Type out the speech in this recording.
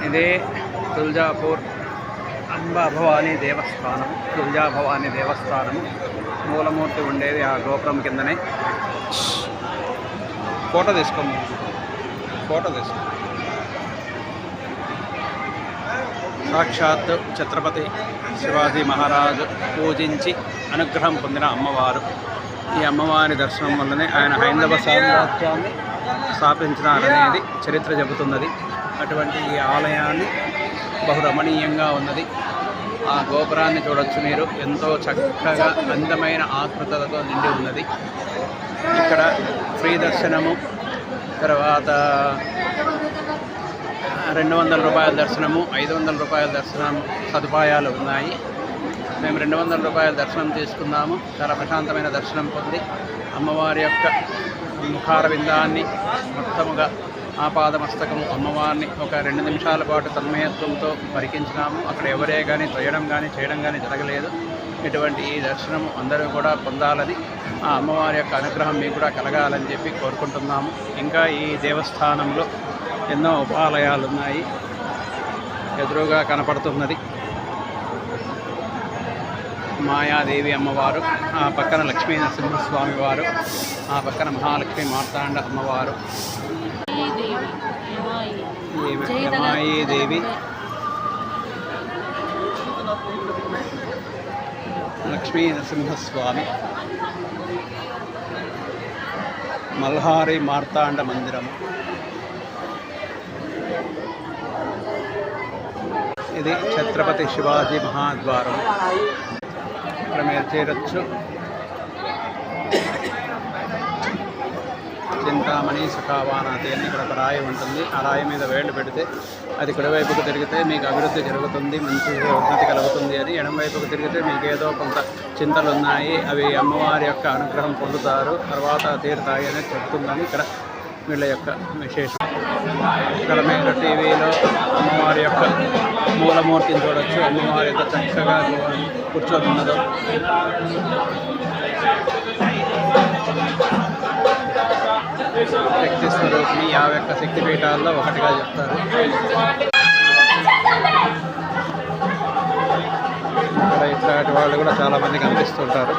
ఇదే తుల్జాపూర్ అంబా భవానీ దేవస్థానం. తుల్జా భవానీ దేవస్థానము మూలమూర్తి ఉండేది ఆ గోపురం కిందనే. ఫోటో తీసుకోండి, ఫోటో తీసుకో. సాక్షాత్ ఛత్రపతి శివాజీ మహారాజు పూజించి అనుగ్రహం పొందిన అమ్మవారు. ఈ అమ్మవారి దర్శనం వల్లనే ఆయన హైందవ సామ్రాజ్యాన్ని స్థాపించినారనేది చరిత్ర చెబుతున్నది. అటువంటి ఈ ఆలయాన్ని బహురమణీయంగా ఉన్నది. ఆ గోపురాన్ని చూడొచ్చు మీరు, ఎంతో చక్కగా అందమైన ఆకృతులతో నిండి ఉన్నది. ఇక్కడ ఫ్రీ దర్శనము, తర్వాత 200 రూపాయల దర్శనము, 500 రూపాయల దర్శనం సదుపాయాలు ఉన్నాయి. మేము 200 రూపాయల దర్శనం తీసుకున్నాము. చాలా ప్రశాంతమైన దర్శనం పొంది అమ్మవారి యొక్క ముఖార విందాన్ని మొత్తముగా ఆపాదమస్తకము అమ్మవారిని ఒక 2 నిమిషాల పాటు తన్మయత్వంతో పరికించినాము. అక్కడ ఎవరే కానీ తొయ్యడం కానీ చేయడం కానీ జరగలేదు. ఇటువంటి ఈ దర్శనము అందరూ కూడా పొందాలని, ఆ అమ్మవారి యొక్క అనుగ్రహం మీకు కూడా కలగాలని చెప్పి కోరుకుంటున్నాము. ఇంకా ఈ దేవస్థానంలో ఎన్నో ఉపాలయాలు ఉన్నాయి. ఎదురుగా కనపడుతున్నది మాయాదేవి అమ్మవారు, ఆ పక్కన లక్ష్మీ నరసింహస్వామి వారు, ఆ పక్కన మహాలక్ష్మి మార్తాండ అమ్మవారు, యమాయీదేవి, లక్ష్మీ నరసింహస్వామి, మల్హారి మార్తాండ మందిరము. ఇది ఛత్రపతి శివాజీ మహాద్వారం. ఇక్కడ మీరు చేరొచ్చు. చింతామణి సుఖావానాథి అని ఇక్కడ ఒక రాయి ఉంటుంది. ఆ రాయి మీద వేళ్ళు పెడితే అది కుడివైపుకు తిరిగితే మీకు అభివృద్ధి జరుగుతుంది, మంచి ఉన్నతి కలుగుతుంది అని. ఎడమవైపుకు తిరిగితే మీకు ఏదో కొంత చింతలు ఉన్నాయి, అవి అమ్మవారి యొక్క అనుగ్రహం పొందుతారు, తర్వాత తీరుతాయి అనేది చెప్తుందని ఇక్కడ వీళ్ళ యొక్క విశేషం. ఇక్కడ మీరు టీవీలో అమ్మవారి యొక్క మూలమూర్తిని చూడవచ్చు. అమ్మవారి యొక్క చక్కగా కూర్చొని ఉన్నదో. శక్తి స్వరూపిణి 51 శక్తిపీఠాల్లో ఒకటిగా చెప్తారు. ఇక్కడ ఇట్లాంటి వాళ్ళు కూడా చాలామంది కనిపిస్తుంటారు.